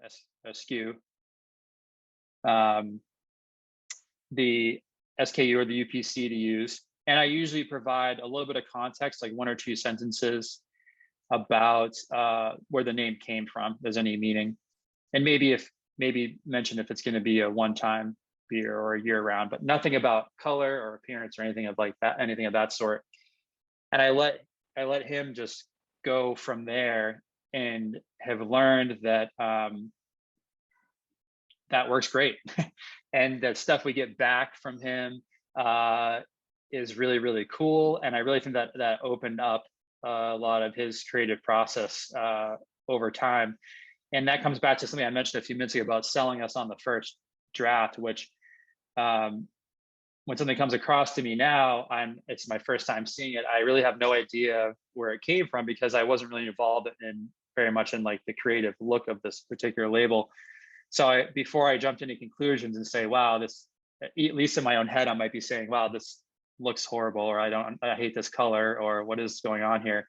a SKU, um, the SKU or the UPC to use. And I usually provide a little bit of context, like 1 or 2 sentences about where the name came from, if there's any meaning. And maybe mention if it's going to be a one-time beer or a year-round, but nothing about color or appearance or anything of like that, anything of that sort. And I let him just go from there, and have learned that that works great. And that stuff we get back from him is really, really cool. And I really think that that opened up a lot of his creative process over time. And that comes back to something I mentioned a few minutes ago about selling us on the first draft, which when something comes across to me now, it's my first time seeing it. I really have no idea where it came from, because I wasn't really involved in very much in like the creative look of this particular label. So before I jumped into conclusions and say, wow, this, at least in my own head, I might be saying, wow, this looks horrible, or I hate this color, or what is going on here.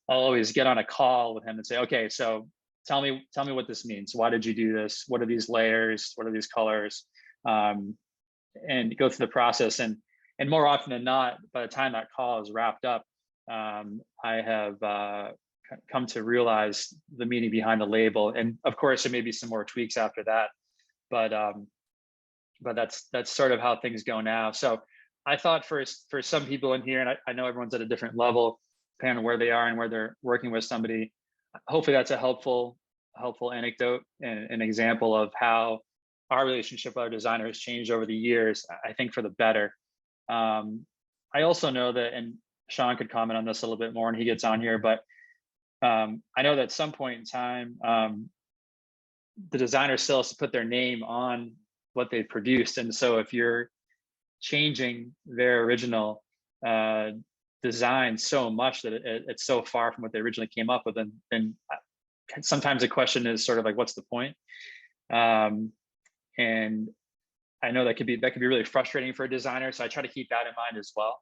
I'll always get on a call with him and say, okay, so tell me what this means. Why did you do this? What are these layers? What are these colors? And go through the process. And more often than not, by the time that call is wrapped up, I have come to realize the meaning behind the label. And of course, there may be some more tweaks after that, but that's sort of how things go now. So I thought for some people in here, and I know everyone's at a different level, depending on where they are and where they're working with somebody, hopefully that's a helpful anecdote and an example of how our relationship with our designer has changed over the years, I think for the better. I also know that, and Sean could comment on this a little bit more when he gets on here, but I know that at some point in time, the designer still has to put their name on what they've produced. And so if you're changing their original design so much that it's so far from what they originally came up with, then sometimes the question is sort of like, what's the point? And I know that could be really frustrating for a designer. So I try to keep that in mind as well.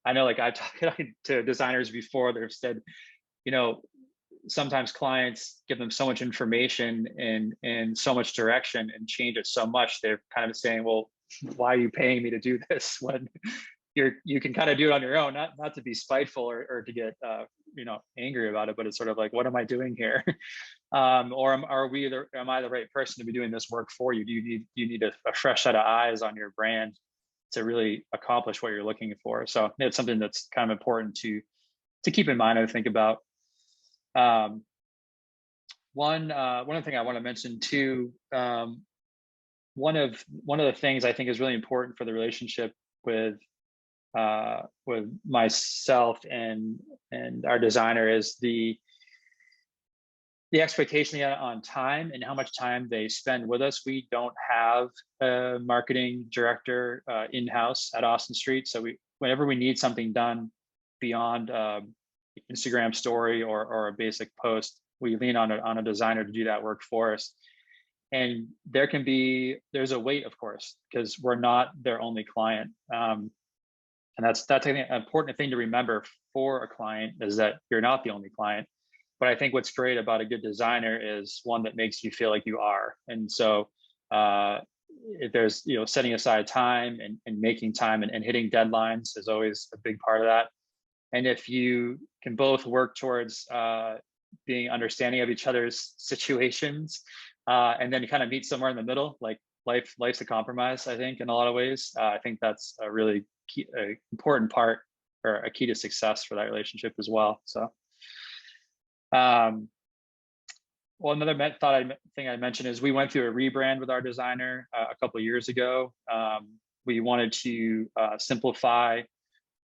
I know, like I've talked to designers before that have said, sometimes clients give them so much information and so much direction and change it so much. They're kind of saying, well, why are you paying me to do this when you can kind of do it on your own, not to be spiteful or to get angry about it, but it's sort of like, what am I doing here? Or am I the right person to be doing this work for you? Do you need a fresh set of eyes on your brand to really accomplish what you're looking for? So it's something that's kind of important to keep in mind and think about. One other thing I want to mention too, one of the things I think is really important for the relationship with myself and our designer is the expectation on time and how much time they spend with us. We don't have a marketing director in-house at Austin Street. So whenever we need something done beyond Instagram story or a basic post, we lean on a designer to do that work for us. And there's a weight, of course, because we're not their only client. And that's I think an important thing to remember for a client, is that you're not the only client. But I think what's great about a good designer is one that makes you feel like you are. And so if there's, setting aside time and making time and hitting deadlines is always a big part of that. And if you can both work towards being understanding of each other's situations and then kind of meet somewhere in the middle, like life's a compromise, I think, in a lot of ways. I think that's a really important part, or a key to success for that relationship as well. So, another thing I mentioned is we went through a rebrand with our designer a couple of years ago. We wanted to simplify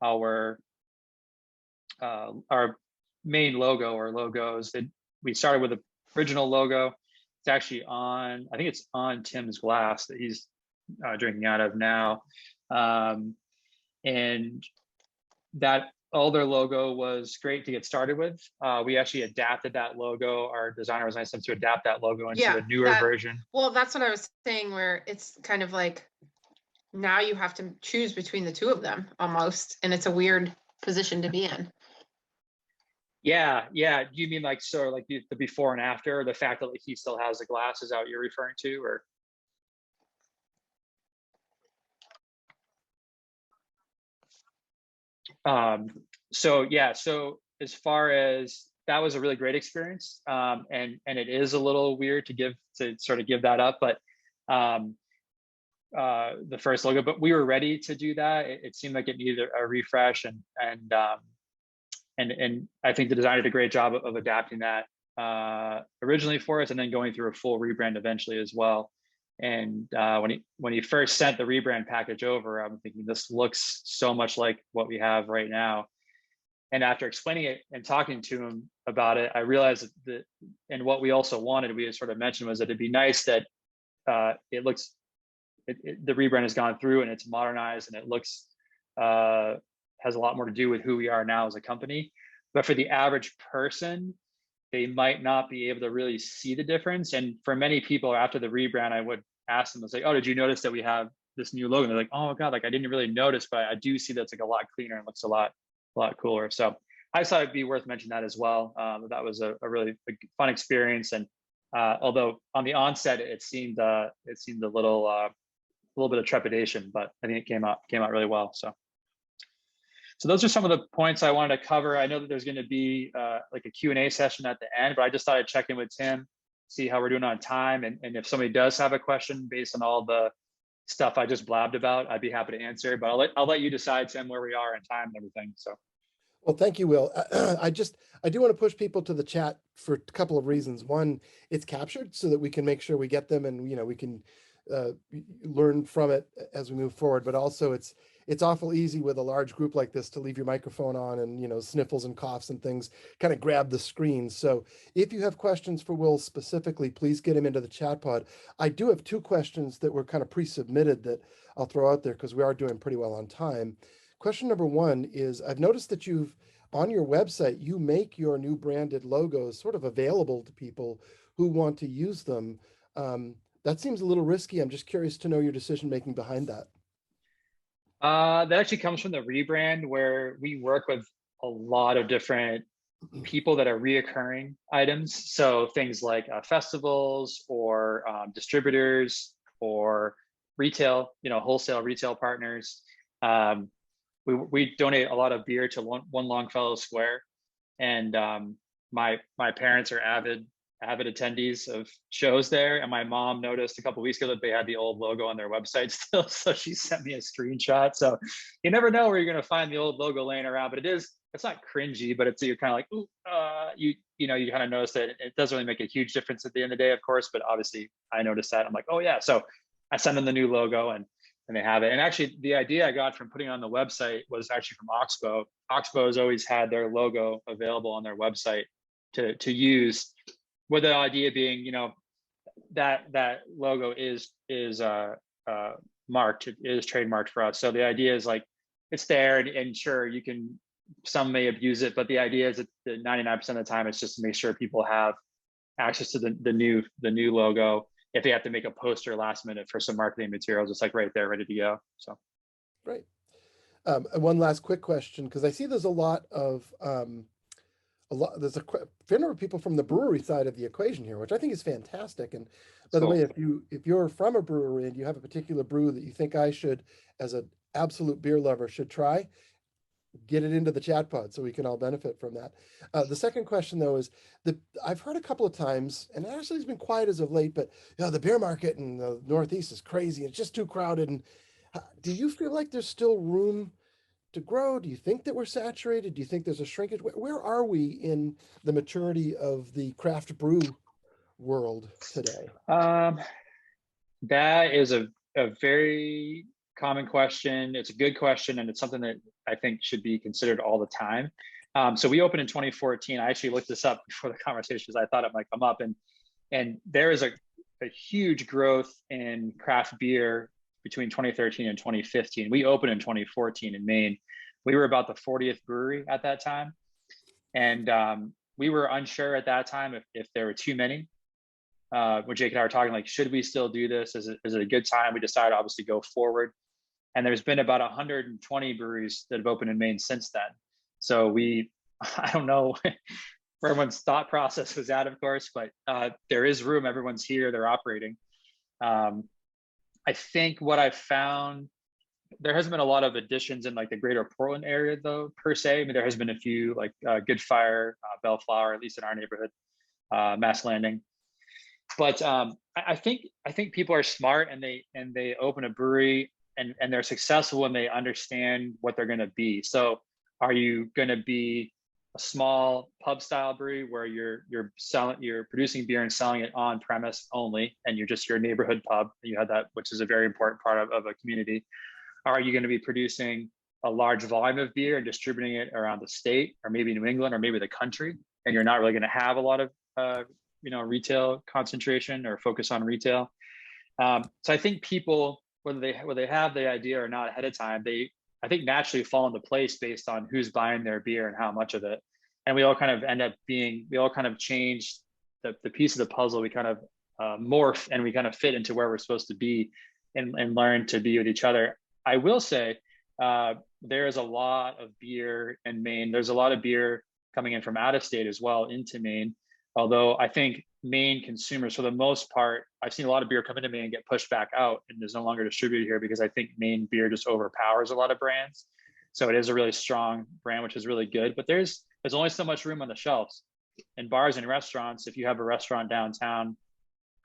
our main logo or logos. We started with the original logo. It's actually I think it's on Tim's glass that he's drinking out of now. And that older logo was great to get started with. We actually adapted that logo. Our designer was nice enough to adapt that logo into a newer version. Well, that's what I was saying, where it's kind of like now you have to choose between the two of them almost, and it's a weird position to be in. Yeah. Do you mean like sort of like the before and after, the fact that like he still has the glasses out you're referring to, or? Um, so yeah, so as far as that was a really great experience, and it is a little weird to sort of give that up, but um, the first logo, but we were ready to do that. It seemed like it needed a refresh, and I think the designer did a great job of adapting that originally for us, and then going through a full rebrand eventually as well. And when he first sent the rebrand package over, I'm thinking this looks so much like what we have right now. And after explaining it and talking to him about it, I realized that, and what we also wanted, we sort of mentioned, was that it'd be nice that it looks, the rebrand has gone through and it's modernized and it looks, has a lot more to do with who we are now as a company. But for the average person, they might not be able to really see the difference. And for many people after the rebrand, I would ask them, I was like, oh, did you notice that we have this new logo? And they're like, oh God, like I didn't really notice, but I do see that's like a lot cleaner and looks a lot cooler. So I thought it'd be worth mentioning that as well. That was a really fun experience. And although on the onset, it seemed a little bit of trepidation, but I think it came out really well. So those are some of the points I wanted to cover. I know that there's going to be like a Q&A session at the end, but I just thought I'd check in with Tim, see how we're doing on time. And if somebody does have a question based on all the stuff I just blabbed about, I'd be happy to answer. But I'll let you decide, Tim, where we are in time and everything. So. Well, thank you, Will. I do want to push people to the chat for a couple of reasons. One, it's captured so that we can make sure we get them, and we can uh, learn from it as we move forward. But also, it's awful easy with a large group like this to leave your microphone on, and sniffles and coughs and things kind of grab the screen. So if you have questions for Will specifically, please get him into the chat pod. I do have two questions that were kind of pre-submitted that I'll throw out there because we are doing pretty well on time. Question number one is, I've noticed that on your website, you make your new branded logos sort of available to people who want to use them. That seems a little risky. I'm just curious to know your decision making behind that. That actually comes from the rebrand, where we work with a lot of different people that are reoccurring items. So things like festivals or distributors or retail, wholesale retail partners. We donate a lot of beer to one Longfellow Square, and my parents are avid attendees of shows there, and my mom noticed a couple of weeks ago that they had the old logo on their website still, so she sent me a screenshot. So you never know where you're going to find the old logo laying around, but it's not cringy, but you're kind of like, ooh, you kind of notice that it doesn't really make a huge difference at the end of the day, of course, but obviously I noticed that. I'm like, oh yeah. So I sent them the new logo, and they have it. And actually, the idea I got from putting it on the website was actually from Oxbow. Oxbow has always had their logo available on their website to use, with the idea being, that logo is marked, it is trademarked for us. So the idea is like, it's there, and sure, some may abuse it, but the idea is that 99% of the time, it's just to make sure people have access to the new logo. If they have to make a poster last minute for some marketing materials, it's like right there, ready to go. So. Right. And one last quick question, because I see there's there's a fair number of people from the brewery side of the equation here, which I think is fantastic. And by the way, if you're from a brewery and you have a particular brew that you think I should, as an absolute beer lover, should try, get it into the chat pod so we can all benefit from that. The second question, though, is I've heard a couple of times, and actually it's been quiet as of late, but the beer market in the Northeast is crazy. It's just too crowded. And do you feel like there's still room to grow? Do you think that we're saturated? Do you think there's a shrinkage? Where are we in the maturity of the craft brew world today? That is a very common question. It's a good question, and it's something that I think should be considered all the time. So we opened in 2014. I actually looked this up before the conversation because I thought it might come up, and there is a huge growth in craft beer between 2013 and 2015. We opened in 2014 in Maine. We were about the 40th brewery at that time, and we were unsure at that time if there were too many. When Jake and I were talking, like, should we still do this? Is it a good time? We decided obviously go forward. And there's been about 120 breweries that have opened in Maine since then. So we I don't know where everyone's thought process was at, of course, but there is room. Everyone's here, they're operating. Um, I think what I found, there hasn't been a lot of additions in like the greater Portland area though, per se. I mean, there has been a few like Good Fire, Bellflower, at least in our neighborhood, Mass Landing. But I think people are smart, and they open a brewery, and they're successful when they understand what they're going to be. So are you going to be a small pub style brewery where you're producing beer and selling it on premise only, and you're just your neighborhood pub? You have that, which is a very important part of a community. Are you going to be producing a large volume of beer and distributing it around the state, or maybe New England, or maybe the country, and you're not really going to have a lot of retail concentration or focus on retail? So I think people, whether they have the idea or not ahead of time, they, I think, naturally fall into place based on who's buying their beer and how much of it. And we all kind of end up being, we all kind of change the piece of the puzzle. We kind of morph, and we kind of fit into where we're supposed to be, and learn to be with each other. I will say there is a lot of beer in Maine. There's a lot of beer coming in from out of state as well into Maine. Although I think Maine consumers, for the most part, I've seen a lot of beer come into Maine and get pushed back out, and is no longer distributed here, because I think Maine beer just overpowers a lot of brands. So it is a really strong brand, which is really good. But there's only so much room on the shelves. In bars and restaurants, if you have a restaurant downtown,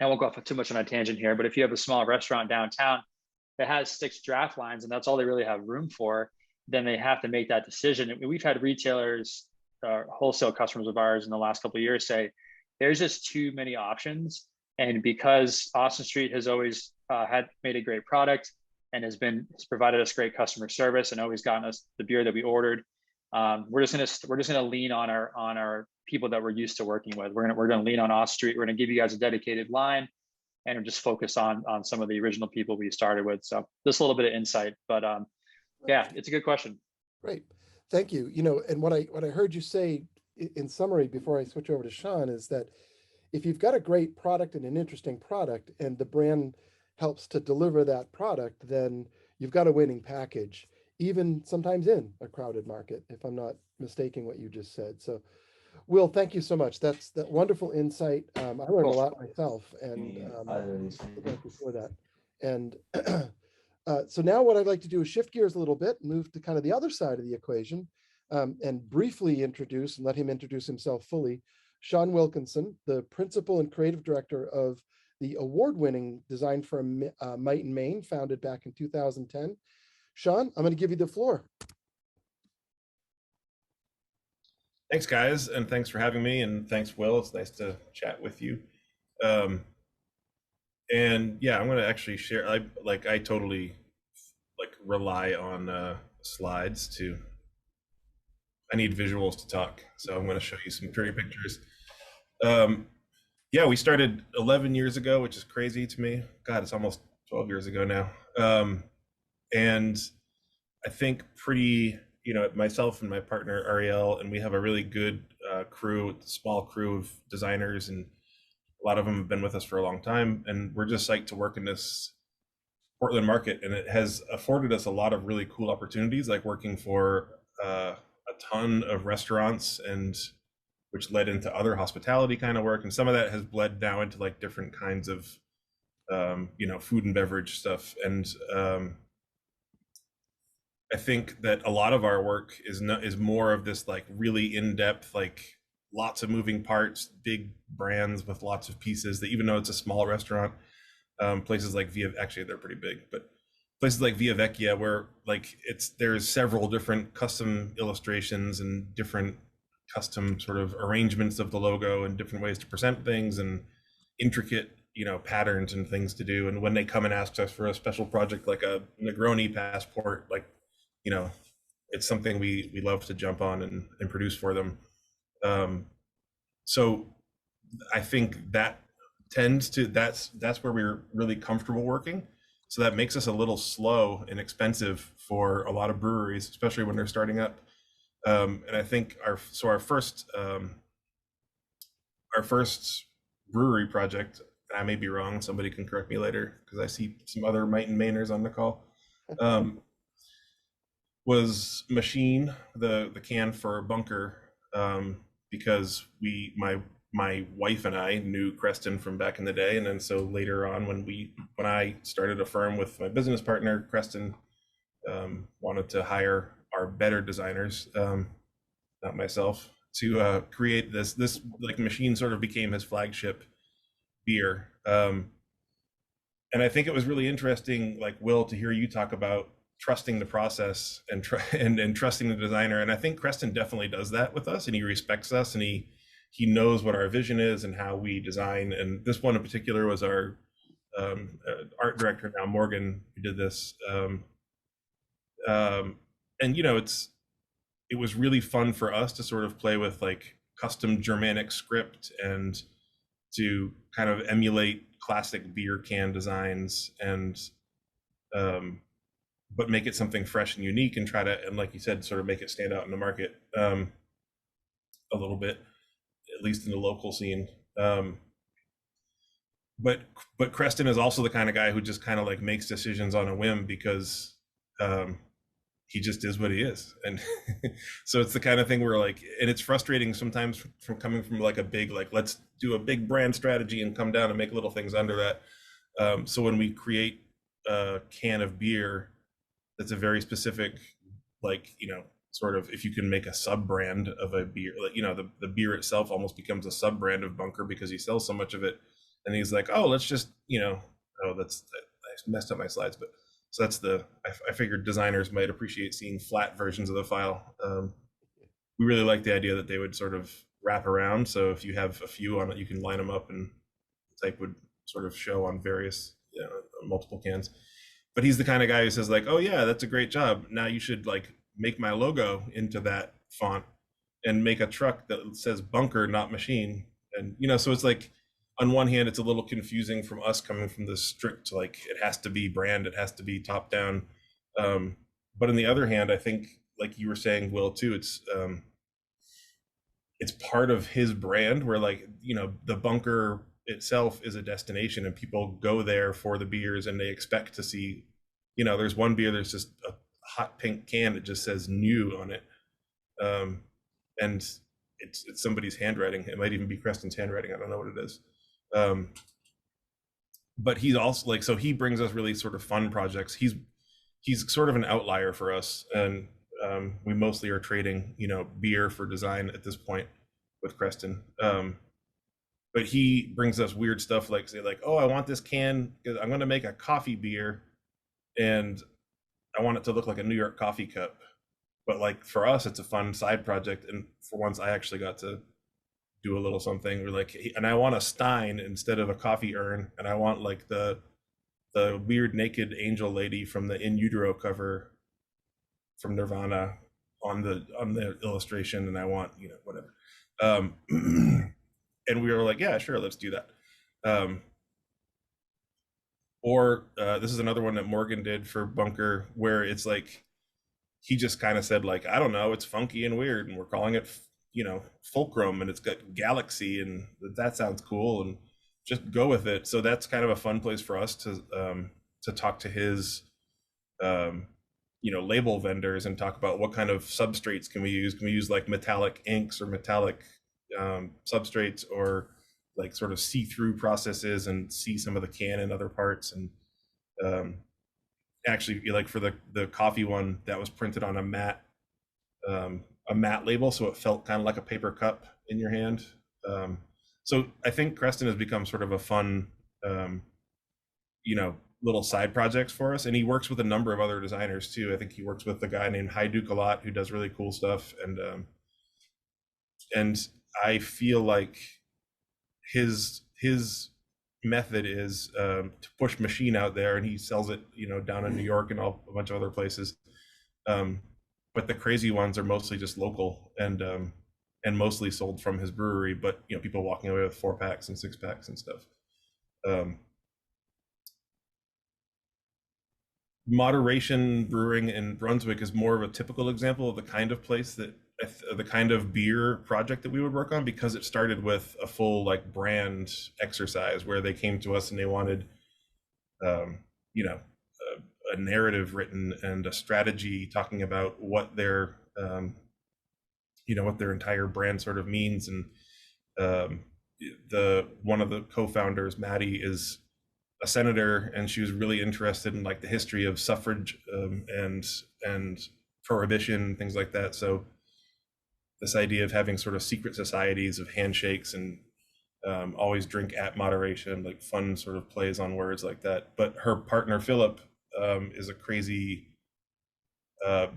I won't go off too much on a tangent here, but if you have a small restaurant downtown that has 6 draft lines and that's all they really have room for, then they have to make that decision. And we've had retailers, wholesale customers of ours in the last couple of years say, there's just too many options. And because Austin Street has always had made a great product and has provided us great customer service and always gotten us the beer that we ordered, we're just gonna lean on our people that we're used to working with. We're gonna lean on Austin Street. We're gonna give you guys a dedicated line, and just focus on some of the original people we started with. So just a little bit of insight, but yeah, it's a good question. Great. Thank you. And what I heard you say in summary before I switch over to Sean is that if you've got a great product and an interesting product, and the brand helps to deliver that product, then you've got a winning package, even sometimes in a crowded market, if I'm not mistaking what you just said. So Will, thank you so much. That's that wonderful insight. I learned a lot myself, and thank you for that. And so now what I'd like to do is shift gears a little bit, move to kind of the other side of the equation, and briefly introduce and let him introduce himself fully. Sean Wilkinson, the principal and creative director of the award-winning design firm Might and Main, founded back in 2010. Sean, I'm going to give you the floor. Thanks, guys, and thanks for having me, and thanks, Will. It's nice to chat with you. And yeah, I'm going to actually share. I totally rely on slides to. I need visuals to talk, so I'm going to show you some pretty pictures. Yeah, we started 11 years ago, which is crazy to me. God, it's almost 12 years ago now. And I think myself and my partner Ariel, and we have a really good small crew of designers, and a lot of them have been with us for a long time, and we're just psyched to work in this Portland market, and it has afforded us a lot of really cool opportunities, like working for a ton of restaurants, and which led into other hospitality kind of work, and some of that has bled now into like different kinds of food and beverage stuff. And I think that a lot of our work is more of this like really in-depth, like lots of moving parts, big brands with lots of pieces, that even though it's a small restaurant, places like actually they're pretty big, but places like Via Vecchia, where like there's several different custom illustrations and different custom sort of arrangements of the logo and different ways to present things, and intricate patterns and things to do. And when they come and ask us for a special project like a Negroni passport, like it's something we love to jump on and produce for them. So I think that that's where we're really comfortable working. So that makes us a little slow and expensive for a lot of breweries, especially when they're starting up. And I think our first brewery project, and I may be wrong, somebody can correct me later because I see some other Might and Mainers on the call, was Machine, the can for Bunker, because my wife and I knew Creston from back in the day, and then so later on when I started a firm with my business partner, Creston wanted to hire our better designers, not myself, to create this like machine. Sort of became his flagship beer. And I think it was really interesting, like Will, to hear you talk about trusting the process and and trusting the designer. And I think Creston definitely does that with us, and he respects us, and he knows what our vision is and how we design. And this one in particular was our art director now, Morgan, who did this. And you know, it was really fun for us to sort of play with like custom Germanic script and to kind of emulate classic beer can designs, and but make it something fresh and unique, and try to, and like you said, sort of make it stand out in the market a little bit, at least in the local scene. But Creston is also the kind of guy who just kind of like makes decisions on a whim, because he just is what he is. And so it's the kind of thing where like, and it's frustrating sometimes from coming from like a big, like, let's do a big brand strategy and come down and make little things under that. So when we create a can of beer that's a very specific, like, you know, sort of, if you can make a sub brand of a beer, like, you know, the beer itself almost becomes a sub brand of Bunker because he sells so much of it. And he's like, oh, let's just, you know, I messed up my slides, but so that's I figured designers might appreciate seeing flat versions of the file. We really like the idea that they would sort of wrap around. So if you have a few on it, you can line them up and the type would sort of show on various, you know, multiple cans. But he's the kind of guy who says like, oh yeah, that's a great job. Now you should like make my logo into that font and make a truck that says Bunker, not machine. And, you know, so it's like, on one hand, it's a little confusing from us coming from this strict, like, it has to be brand, it has to be top down. But on the other hand, I think, like you were saying, Will, too, it's part of his brand where, like, you know, the Bunker itself is a destination and people go there for the beers and they expect to see, you know, there's one beer, there's just a hot pink can that just says new on it. And it's somebody's handwriting. It might even be Creston's handwriting. I don't know what it is. But he's also like, so he brings us really sort of fun projects. He's sort of an outlier for us, and we mostly are trading, you know, beer for design at this point with Creston. But he brings us weird stuff, like say like, oh, I want this can, I'm going to make a coffee beer and I want it to look like a New York coffee cup. But like for us, it's a fun side project, and for once I actually got to do a little something. We're like, and I want a stein instead of a coffee urn, and I want like the weird naked angel lady from the In Utero cover from Nirvana on the illustration, and I want, you know, whatever. And we were like, yeah, sure, let's do that. Or this is another one that Morgan did for Bunker, where it's like, he just kind of said like, I don't know, it's funky and weird, and we're calling it, you know, fulcrum, and it's got galaxy, and that sounds cool, and just go with it. So that's kind of a fun place for us to talk to his, you know, label vendors and talk about what kind of substrates can we use. Can we use like metallic inks or metallic substrates, or like sort of see-through processes and see some of the can in other parts. And actually, like for the coffee one, that was printed on a matte label, so it felt kind of like a paper cup in your hand. So I think Creston has become sort of a fun, you know, little side projects for us, and he works with a number of other designers too. I think he works with a guy named Hajduk a lot, who does really cool stuff, and I feel like his method is to push machine out there, and he sells it, you know, down in New York and a bunch of other places. But the crazy ones are mostly just local and mostly sold from his brewery. But, you know, people walking away with 4-packs and 6-packs and stuff. Moderation Brewing in Brunswick is more of a typical example of the kind of place that, the kind of beer project that we would work on, because it started with a full like brand exercise where they came to us and they wanted, you know, a narrative written and a strategy talking about what their what their entire brand sort of means. And the one of the co-founders, Maddie, is a senator, and she was really interested in like the history of suffrage and prohibition, things like that. So this idea of having sort of secret societies of handshakes and always drink at moderation, like fun sort of plays on words like that. But her partner Philip is a crazy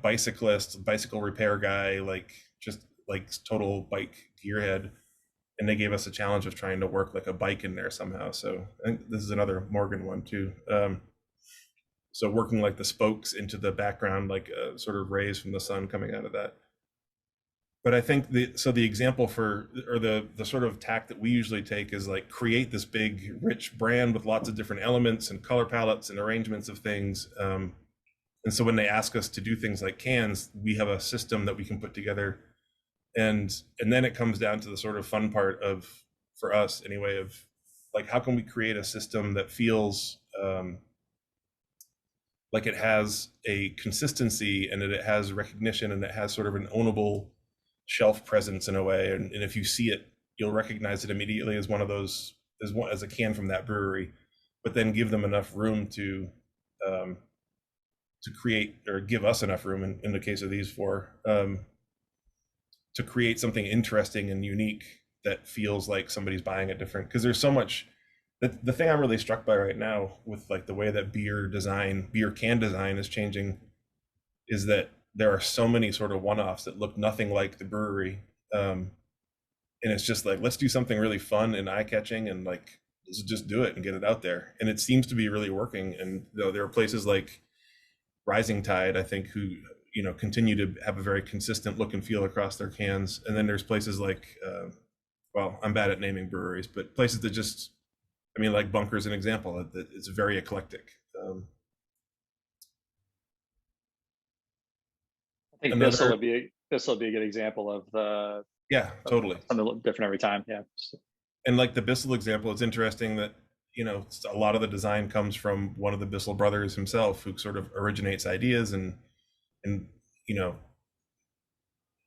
bicycle repair guy, like just like total bike gearhead. And they gave us a challenge of trying to work like a bike in there somehow. So I think this is another Morgan one too. So working like the spokes into the background, like sort of rays from the sun coming out of that. But I think the example for, or the sort of tack that we usually take is like create this big rich brand with lots of different elements and color palettes and arrangements of things. And so when they ask us to do things like cans, we have a system that we can put together. And then it comes down to the sort of fun part of, for us anyway, of like, how can we create a system that feels like it has a consistency and that it has recognition and it has sort of an ownable shelf presence in a way. And if you see it, you'll recognize it immediately as one of those, as a can from that brewery, but then give them enough room to create, or give us enough room in the case of these four, to create something interesting and unique that feels like somebody's buying it different. Because there's so much, the thing I'm really struck by right now with like the way that beer can design is changing, is that there are so many sort of one-offs that look nothing like the brewery. And it's just like, let's do something really fun and eye-catching, and like, let's just do it and get it out there. And it seems to be really working. And there are places like Rising Tide, I think, who continue to have a very consistent look and feel across their cans. And then there's places like, well, I'm bad at naming breweries, but places that just, I mean, like Bunker's an example, that it's very eclectic. I think Bissell would be a good example of the, yeah, totally, something different every time. Yeah. And like the Bissell example, it's interesting that a lot of the design comes from one of the Bissell brothers himself, who sort of originates ideas and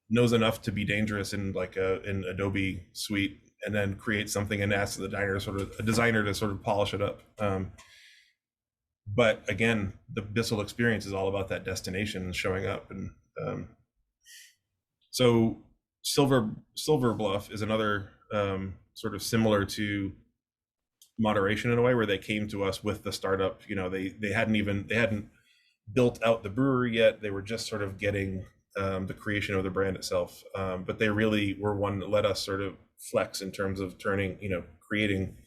knows enough to be dangerous in like in Adobe Suite, and then create something and asks the designer to sort of polish it up. But again, the Bissell experience is all about that destination and showing up. And so Silver Bluff is another sort of similar to Moderation in a way, where they came to us with the startup. They hadn't built out the brewery yet. They were just sort of getting the creation of the brand itself. But they really were one that let us sort of flex in terms of creating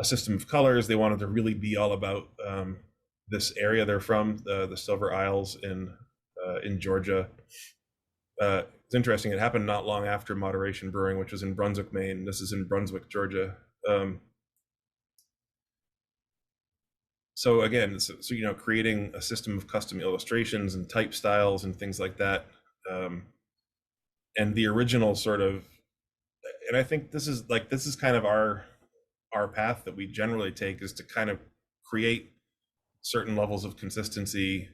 a system of colors. They wanted to really be all about this area they're from, the Silver Isles in Georgia. It's interesting. It happened not long after Moderation Brewing, which was in Brunswick, Maine. This is in Brunswick, Georgia. So again, creating a system of custom illustrations and type styles and things like that. And the original sort of, and I think this is kind of our path that we generally take, is to kind of create certain levels of consistency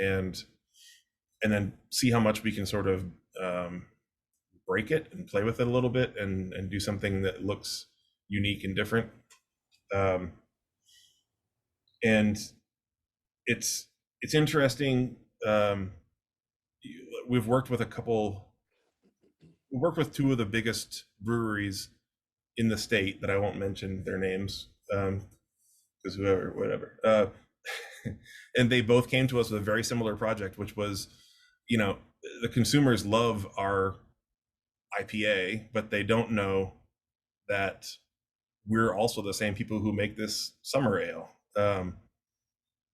and then see how much we can sort of break it and play with it a little bit and do something that looks unique and different. And it's interesting. We've worked with two of the biggest breweries in the state that I won't mention their names, because whatever. And they both came to us with a very similar project, which was, the consumers love our IPA, but they don't know that we're also the same people who make this summer ale.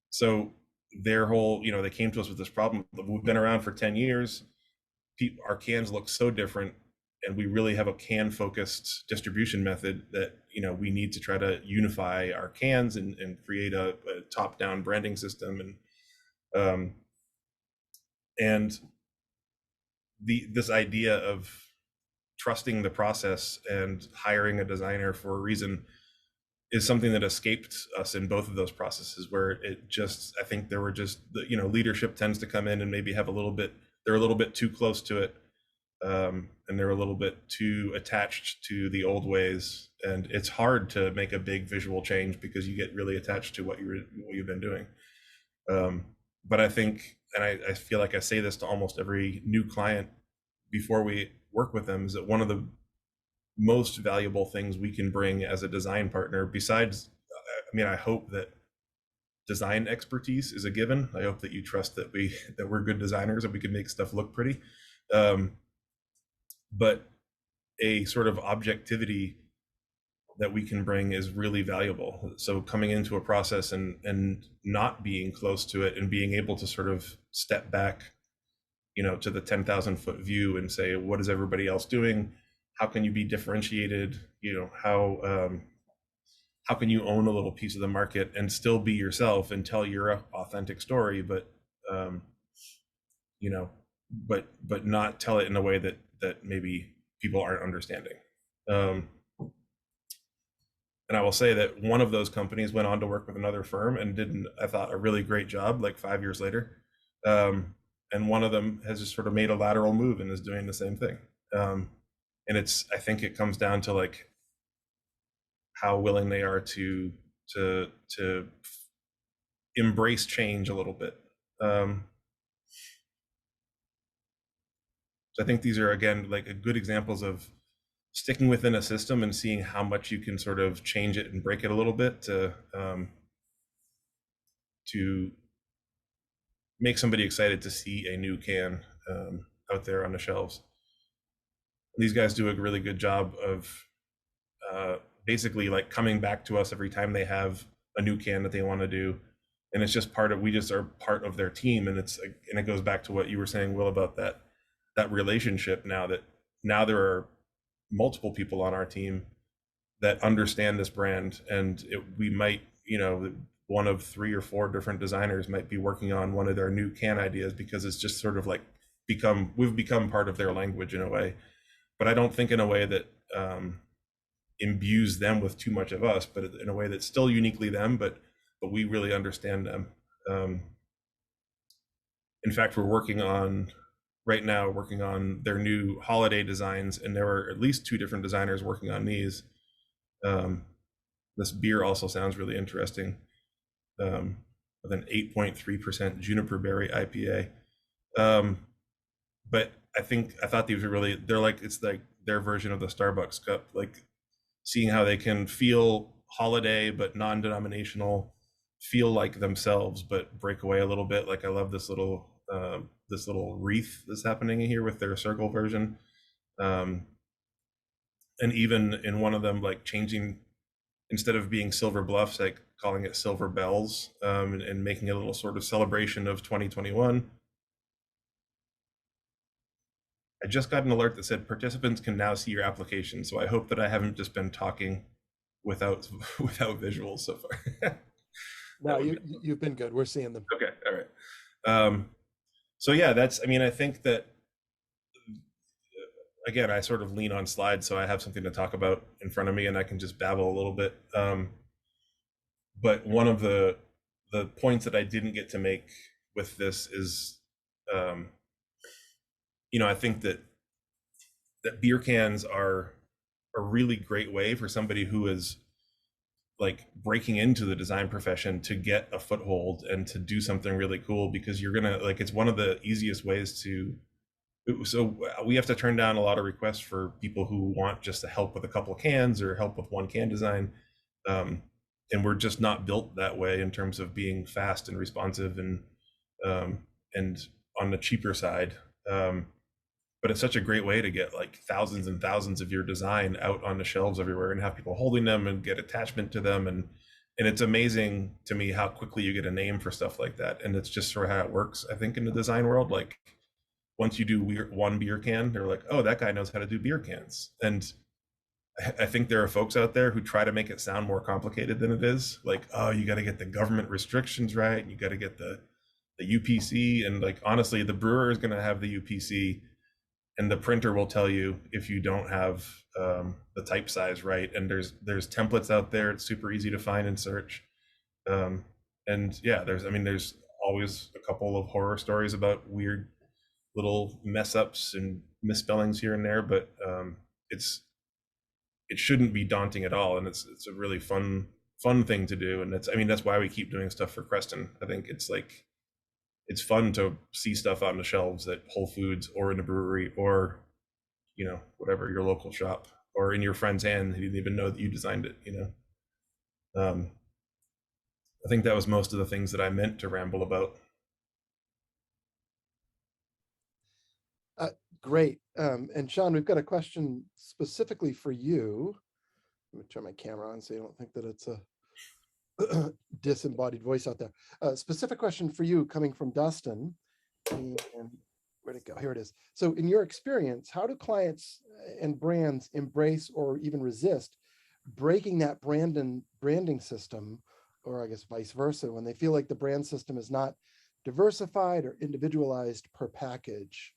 So their whole, they came to us with this problem. We've been around for 10 years. Our cans look so different, and we really have a can focused distribution method that, we need to try to unify our cans and create a top down branding system. And this idea of trusting the process and hiring a designer for a reason is something that escaped us in both of those processes, where I think there were just, leadership tends to come in and maybe have they're a little bit too close to it. and they're a little bit too attached to the old ways, and it's hard to make a big visual change because you get really attached to what you've been doing. But I think, and I feel like I say this to almost every new client before we work with them, is that one of the most valuable things we can bring as a design partner, besides, I mean, I hope that design expertise is a given. I hope that you trust that we're good designers and we can make stuff look pretty. But a sort of objectivity that we can bring is really valuable. So coming into a process and not being close to it and being able to sort of step back, to the 10,000-foot view and say, what is everybody else doing? How can you be differentiated? How can you own a little piece of the market and still be yourself and tell your authentic story, but but not tell it in a way that maybe people aren't understanding. And I will say that one of those companies went on to work with another firm and did, I thought, a really great job like 5 years later. And one of them has just sort of made a lateral move and is doing the same thing. And I think it comes down to like how willing they are to embrace change a little bit. So I think these are, again, like good examples of sticking within a system and seeing how much you can sort of change it and break it a little bit to make somebody excited to see a new can out there on the shelves. These guys do a really good job of basically like coming back to us every time they have a new can that they want to do, and it's just we just are part of their team, and it goes back to what you were saying, Will, about that relationship. Now there are multiple people on our team that understand this brand, and we might, one of 3 or 4 different designers might be working on one of their new can ideas because it's just sort of like we've become part of their language in a way, but I don't think in a way that imbues them with too much of us, but in a way that's still uniquely them, but we really understand them. In fact, we're right now working on their new holiday designs, and there are at least 2 different designers working on these. This beer also sounds really interesting, with an 8.3% juniper berry IPA. But I thought these were really, it's like their version of the Starbucks cup, like seeing how they can feel holiday but non-denominational, feel like themselves but break away a little bit. Like I love this little wreath that's happening here with their circle version, and even in one of them, like changing, instead of being Silver Bluffs, like calling it Silver Bells, and making a little sort of celebration of 2021. I just got an alert that said participants can now see your application, so I hope that I haven't just been talking without visuals so far. No, you've been good. We're seeing them. Okay, all right. So yeah, I think that, again, I sort of lean on slides, so I have something to talk about in front of me and I can just babble a little bit. But one of the points that I didn't get to make with this is, I think that beer cans are a really great way for somebody who is like breaking into the design profession to get a foothold and to do something really cool, because you're gonna, like, it's one of the easiest ways to, so we have to turn down a lot of requests for people who want just to help with a couple of cans or help with one can design, and we're just not built that way in terms of being fast and responsive and on the cheaper side. But it's such a great way to get like thousands and thousands of your design out on the shelves everywhere and have people holding them and get attachment to them. And it's amazing to me how quickly you get a name for stuff like that. And it's just sort of how it works, I think, in the design world. Like once you do one beer can, they're like, oh, that guy knows how to do beer cans. And I think there are folks out there who try to make it sound more complicated than it is. Like, oh, you got to get the government restrictions right. You got to get the UPC. And like, honestly, the brewer is going to have the UPC, and the printer will tell you if you don't have the type size right. And there's templates out there. It's super easy to find and search. And yeah, there's always a couple of horror stories about weird little mess ups and misspellings here and there, but it shouldn't be daunting at all, and it's a really fun thing to do, and that's why we keep doing stuff for Creston. I think it's fun to see stuff on the shelves at Whole Foods or in a brewery or whatever, your local shop, or in your friend's hand who didn't even know that you designed it. I think that was most of the things that I meant to ramble about. Great. And Sean, we've got a question specifically for you. Let me turn my camera on so you don't think that it's a disembodied voice out there. Specific question for you coming from Dustin. And where'd it go? Here it is. So in your experience, how do clients and brands embrace or even resist breaking that branding system, or I guess vice versa, when they feel like the brand system is not diversified or individualized per package?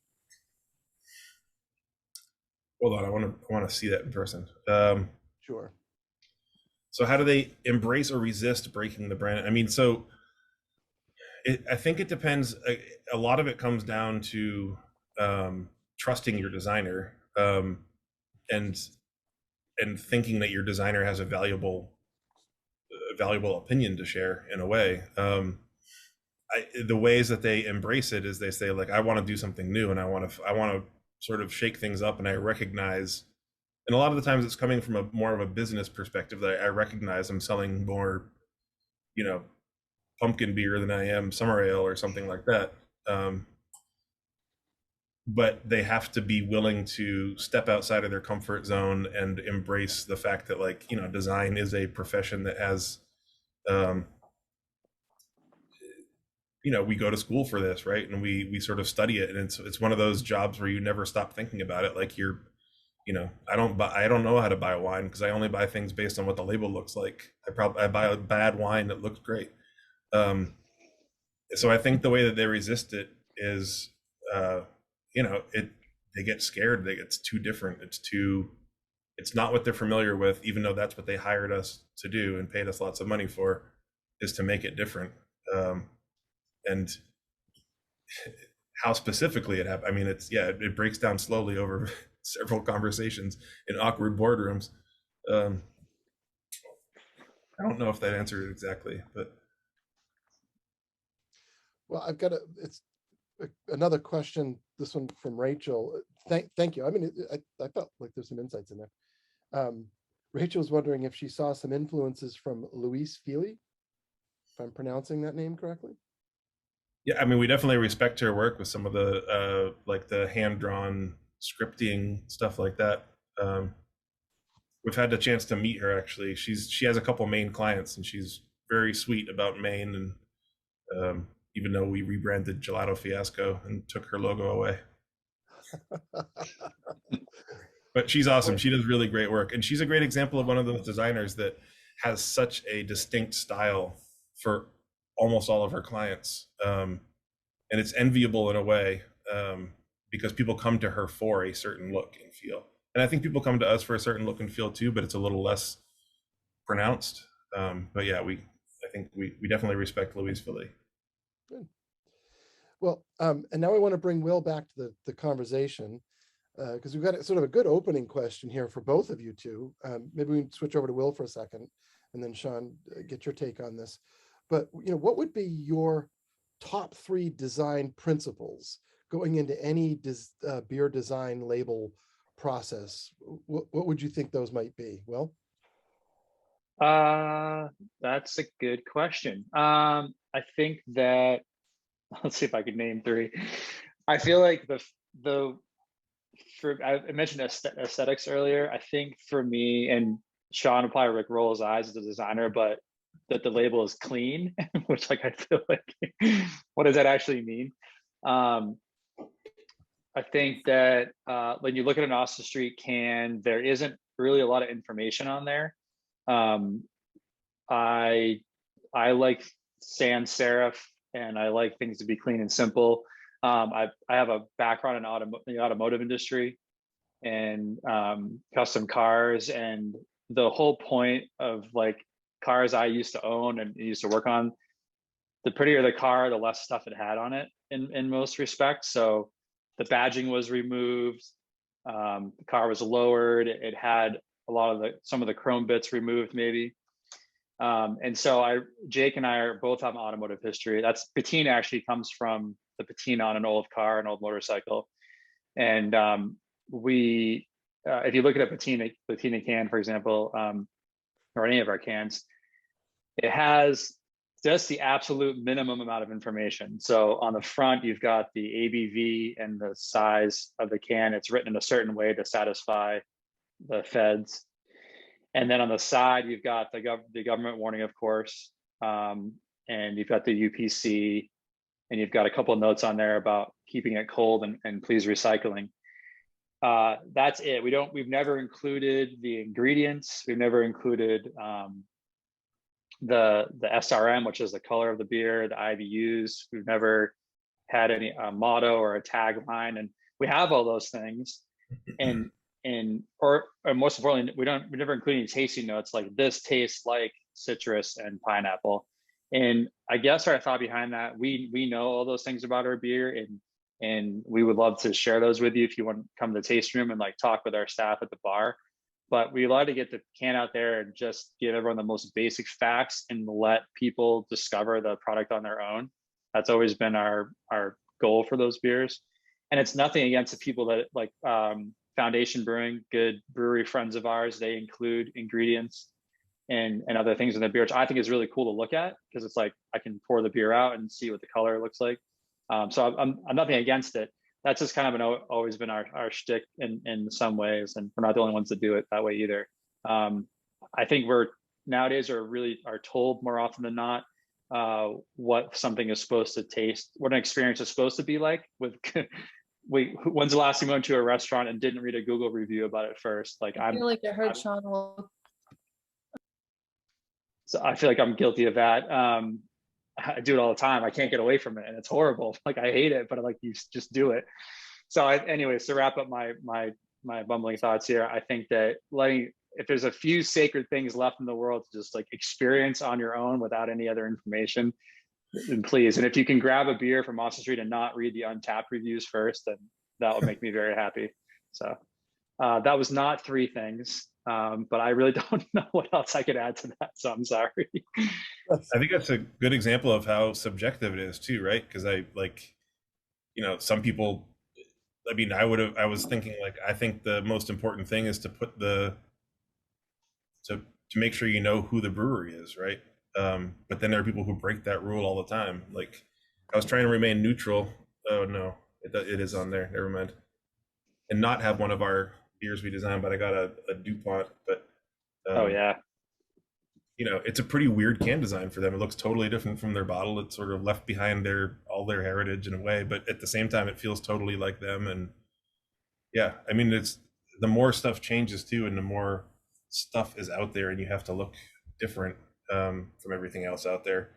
Hold on, I want to see that in person. Sure. So how do they embrace or resist breaking the brand? I mean, I think it depends. A lot of it comes down to trusting your designer, and thinking that your designer has a valuable opinion to share in a way. The ways that they embrace it is they say, like, I want to do something new, and I want to sort of shake things up, and I recognize, and a lot of the times it's coming from more of a business perspective, that I recognize I'm selling more, pumpkin beer than I am summer ale or something like that. But they have to be willing to step outside of their comfort zone and embrace the fact that, like, design is a profession that has, we go to school for this, right? And we sort of study it, and it's one of those jobs where you never stop thinking about it. Like, I don't know how to buy wine because I only buy things based on what the label looks like. I buy a bad wine that looks great. So I think the way that they resist it is, they get scared. It's too different. It's not what they're familiar with, even though that's what they hired us to do and paid us lots of money for, is to make it different. And how specifically it happened, I mean, it breaks down slowly over several conversations in awkward boardrooms. I don't know if that answered it exactly, but. Well, I've got another question, this one from Rachel. Thank you. I mean, I felt like there's some insights in there. Rachel's wondering if she saw some influences from Louise Feely, if I'm pronouncing that name correctly. Yeah, I mean, we definitely respect her work with some of the like the hand-drawn scripting stuff like that. We've had the chance to meet her, actually. She has a couple Maine clients, and she's very sweet about Maine, and even though we rebranded Gelato Fiasco and took her logo away. But she's awesome. She does really great work, and she's a great example of one of those designers that has such a distinct style for almost all of her clients, and it's enviable in a way, because people come to her for a certain look and feel, and I think people come to us for a certain look and feel too, but it's a little less pronounced. But yeah, I think we definitely respect Louise Philly. Good. Well, and now I want to bring Will back to the conversation, because we've got sort of a good opening question here for both of you two. Maybe we can switch over to Will for a second, and then Sean, get your take on this. But what would be your top 3 design principles going into any beer design label process? What would you think those might be? Will? That's a good question. I think that, let's see if I could name 3. I feel like I mentioned aesthetics earlier. I think for me, and Sean will probably like roll his eyes as a designer, but that the label is clean, which, like, I feel like, what does that actually mean? I think that when you look at an Austin Street can, there isn't really a lot of information on there. I like sans serif, and I like things to be clean and simple. I have a background in the automotive industry and custom cars, and the whole point of, like, cars I used to own and used to work on, the prettier the car, the less stuff it had on it in most respects. So The badging was removed. The car was lowered. It had a lot of some of the chrome bits removed, maybe. And so Jake and I both have automotive history. That's patina actually comes from the patina on an old car, an old motorcycle. And if you look at a patina can, for example, or any of our cans, it has just the absolute minimum amount of information. So on the front, you've got the ABV and the size of the can. It's written in a certain way to satisfy the feds. And then on the side, you've got the government warning, of course, and you've got the UPC, and you've got a couple of notes on there about keeping it cold and please recycling. That's it. We've never included the ingredients. We've never included the SRM, which is the color of the beer, the IBUs. We've never had any motto or a tagline, and we have all those things. Or most importantly, we never include any tasting notes like this tastes like citrus and pineapple. And I guess our thought behind that, we know all those things about our beer, and we would love to share those with you if you want to come to the tasting room and like talk with our staff at the bar. But we love to get the can out there and just give everyone the most basic facts and let people discover the product on their own. That's always been our goal for those beers. And it's nothing against the people that like Foundation Brewing, good brewery friends of ours. They include ingredients and other things in the beer, which I think is really cool to look at, because it's like I can pour the beer out and see what the color looks like. So I'm nothing against it. That's just kind of always been our shtick in some ways, and we're not the only ones that do it that way either. I think nowadays are told more often than not what something is supposed to taste, what an experience is supposed to be like. When's the last time you went to a restaurant and didn't read a Google review about it first? Like I feel like I heard Sean. So I feel like I'm guilty of that. I do it all the time. I can't get away from it, and it's horrible. Like I hate it, but like you just do it. So anyways, to wrap up my bumbling thoughts here, I think that if there's a few sacred things left in the world to just like experience on your own without any other information, then please. And if you can grab a beer from Austin Street and not read the Untapped reviews first, then that would make me very happy. So that was not three things, but I really don't know what else I could add to that. So I'm sorry. I think that's a good example of how subjective it is too, right? Because some people, I mean, I was thinking like, I think the most important thing is to put to make sure you know who the brewery is, right? But then there are people who break that rule all the time. Like I was trying to remain neutral. Oh no, it is on there. Never mind. And not have one of our beers we designed, but I got a DuPont. But oh yeah, it's a pretty weird can design for them. It looks totally different from their bottle. It's sort of left behind all their heritage in a way, but at the same time, it feels totally like them. And yeah, I mean, it's the more stuff changes too, and the more stuff is out there, and you have to look different from everything else out there.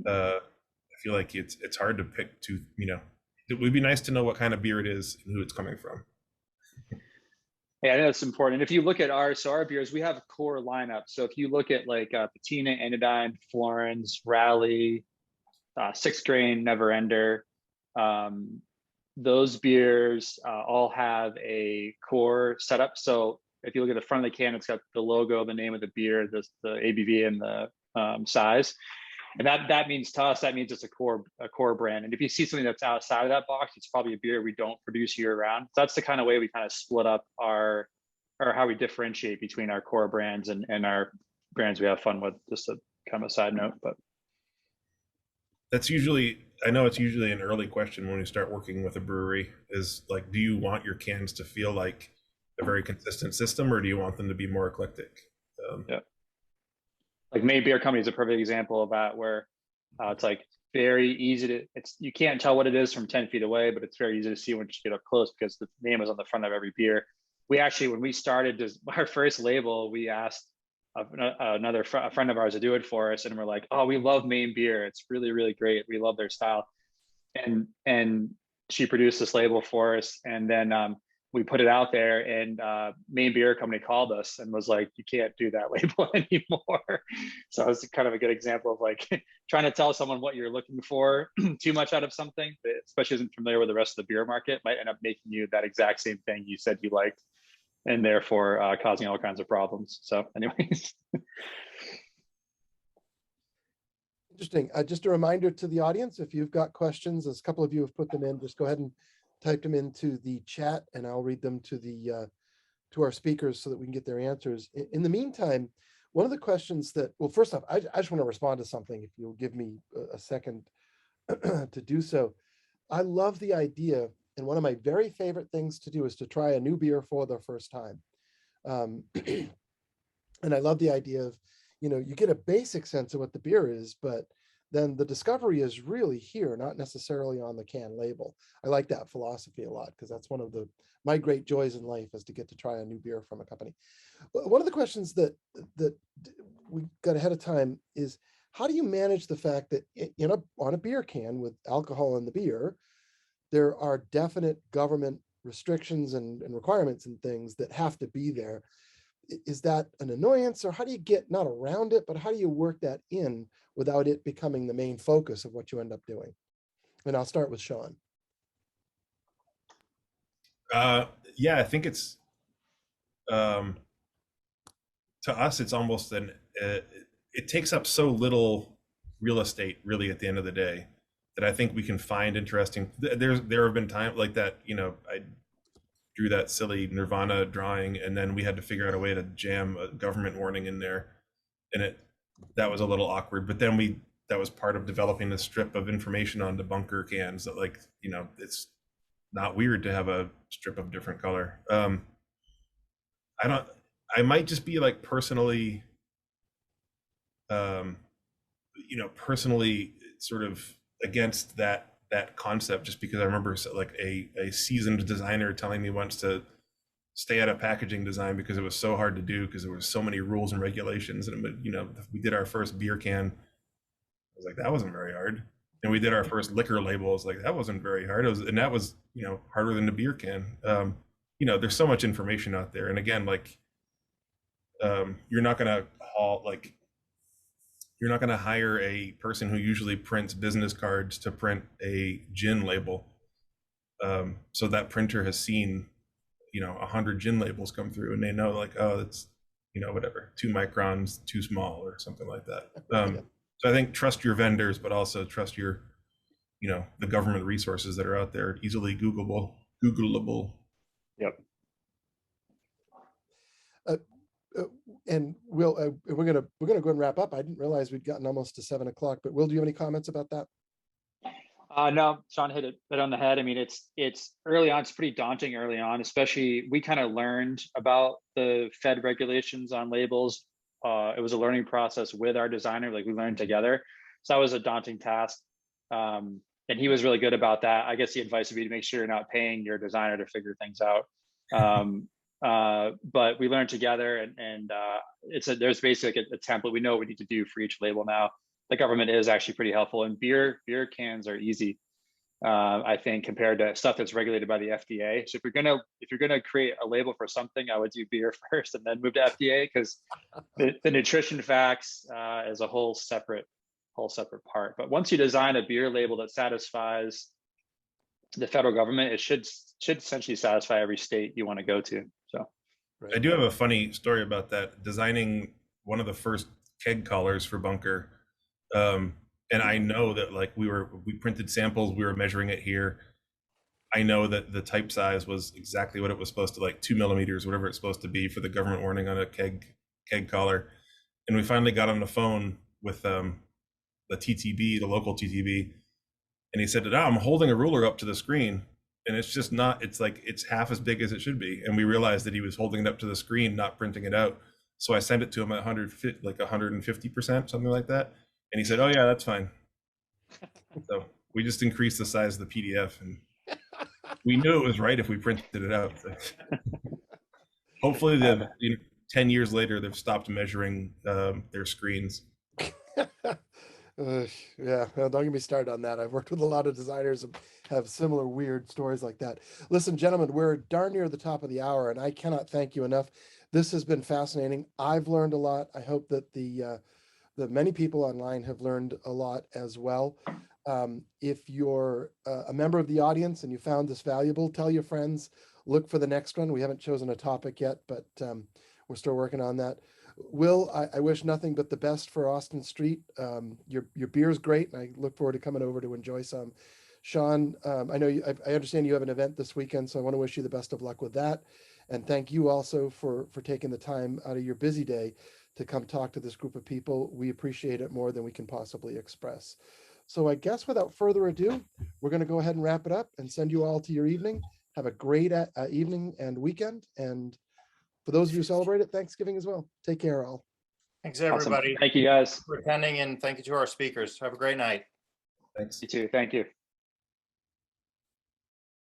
I feel like it's hard to pick it would be nice to know what kind of beer it is and who it's coming from. Yeah, I know it's important. And if you look at our beers, we have a core lineup. So if you look at like Patina, Anodyne, Florence, Rally, 6th Grain, Never Ender, those beers all have a core setup. So if you look at the front of the can, it's got the logo, the name of the beer, the ABV, and the size. And that means to us, that means it's a core brand. And if you see something that's outside of that box, it's probably a beer we don't produce year round. So that's the kind of way we kind of split up or how we differentiate between our core brands and our brands we have fun with. Just a kind of a side note, but I know it's usually an early question when we start working with a brewery is like, do you want your cans to feel like a very consistent system, or do you want them to be more eclectic? Yeah. Like Maine Beer Company is a perfect example of that, where it's like very easy you can't tell what it is from 10 feet away, but it's very easy to see when you get up close because the name is on the front of every beer. We actually, when we started our first label, we asked a friend of ours to do it for us, and we're like, oh, we love Maine Beer. It's really, really great. We love their style. And she produced this label for us. And then we put it out there, and Maine Beer Company called us and was like, "You can't do that label anymore." So it's kind of a good example of like trying to tell someone what you're looking for too much out of something, that especially isn't familiar with the rest of the beer market, might end up making you that exact same thing you said you liked, and therefore causing all kinds of problems. So, anyways. Interesting. Just a reminder to the audience, if you've got questions, as a couple of you have put them in, just go ahead and type them into the chat, and I'll read them to the to our speakers so that we can get their answers. In the meantime, one of the questions that, well, first off, I just want to respond to something, if you'll give me a second to do so. I love the idea, and one of my very favorite things to do is to try a new beer for the first time. And I love the idea of, you get a basic sense of what the beer is, but then the discovery is really here, not necessarily on the can label. I like that philosophy a lot, because that's one of my great joys in life, is to get to try a new beer from a company. One of the questions that we got ahead of time is, how do you manage the fact that on a beer can with alcohol in the beer, there are definite government restrictions and requirements and things that have to be there? Is that an annoyance, or how do you get not around it, but how do you work that in without it becoming the main focus of what you end up doing? And I'll start with Sean. Yeah, I think it's to us, it's almost it takes up so little real estate, really, at the end of the day, that I think we can find interesting. There have been times like that, I drew that silly Nirvana drawing, and then we had to figure out a way to jam a government warning in there, and that was a little awkward. But then that was part of developing the strip of information on the bunker cans, that it's not weird to have a strip of different color. I might just be like personally sort of against that concept, just because I remember like a seasoned designer telling me once to stay out of packaging design because it was so hard to do, because there were so many rules and regulations. And we did our first beer can, I was like, that wasn't very hard. And we did our first liquor label, I was like, that wasn't very hard. And that was harder than the beer can. There's so much information out there, and again, like you're not gonna hire a person who usually prints business cards to print a gin label. So that printer has seen, 100 gin labels come through, and they know, like, oh, it's, whatever, 2 microns too small or something like that. So I think trust your vendors, but also trust your, the government resources that are out there, easily Googleable. Yep. And Will, we're gonna go ahead and wrap up. I didn't realize we'd gotten almost to 7 o'clock, but Will, do you have any comments about that? No, Sean hit it on the head. I mean, it's early on. It's pretty daunting early on, especially we kind of learned about the Fed regulations on labels. It was a learning process with our designer, like we learned together. So that was a daunting task. And he was really good about that. I guess the advice would be to make sure you're not paying your designer to figure things out. But we learned together, and there's basically a template. We know what we need to do for each label now. The government is actually pretty helpful, and beer cans are easy, I think, compared to stuff that's regulated by the FDA. So if you're gonna create a label for something, I would do beer first and then move to FDA, because the nutrition facts is a whole separate part. But once you design a beer label that satisfies the federal government, it should essentially satisfy every state you want to go to. So I do have a funny story about that. Designing one of the first keg collars for Bunker, and I know that, like, we printed samples, we were measuring it here. I know that the type size was exactly what it was supposed to, like 2 millimeters, whatever it's supposed to be for the government warning on a keg collar. And we finally got on the phone with the TTB, the local TTB, and he said, "Oh, I'm holding a ruler up to the screen, and it's just not, it's like, it's half as big as it should be." And we realized that he was holding it up to the screen, not printing it out. So I sent it to him at 150%, something like that. And he said, "Oh yeah, that's fine." So we just increased the size of the PDF, and we knew it was right if we printed it out. Hopefully 10 years later, they've stopped measuring their screens. Yeah, well, don't get me started on that. I've worked with a lot of designers and have similar weird stories like that. Listen, gentlemen, we're darn near the top of the hour, and I cannot thank you enough. This has been fascinating. I've learned a lot. I hope that the many people online have learned a lot as well. If you're a member of the audience and you found this valuable, tell your friends. Look for the next one. We haven't chosen a topic yet, but we're still working on that. Will, I wish nothing but the best for Austin Street. Your beer's great, and I look forward to coming over to enjoy some. Sean, I know I understand you have an event this weekend, so I want to wish you the best of luck with that. And thank you also for taking the time out of your busy day to come talk to this group of people. We appreciate it more than we can possibly express. So I guess without further ado, we're going to go ahead and wrap it up and send you all to your evening. Have a great evening and weekend. And for those of you who celebrate it, Thanksgiving as well. Take care, all. Thanks, Awesome. everybody, Thank you guys. for attending, and thank you to our speakers. Have a great night. Thanks. You too. Thank you.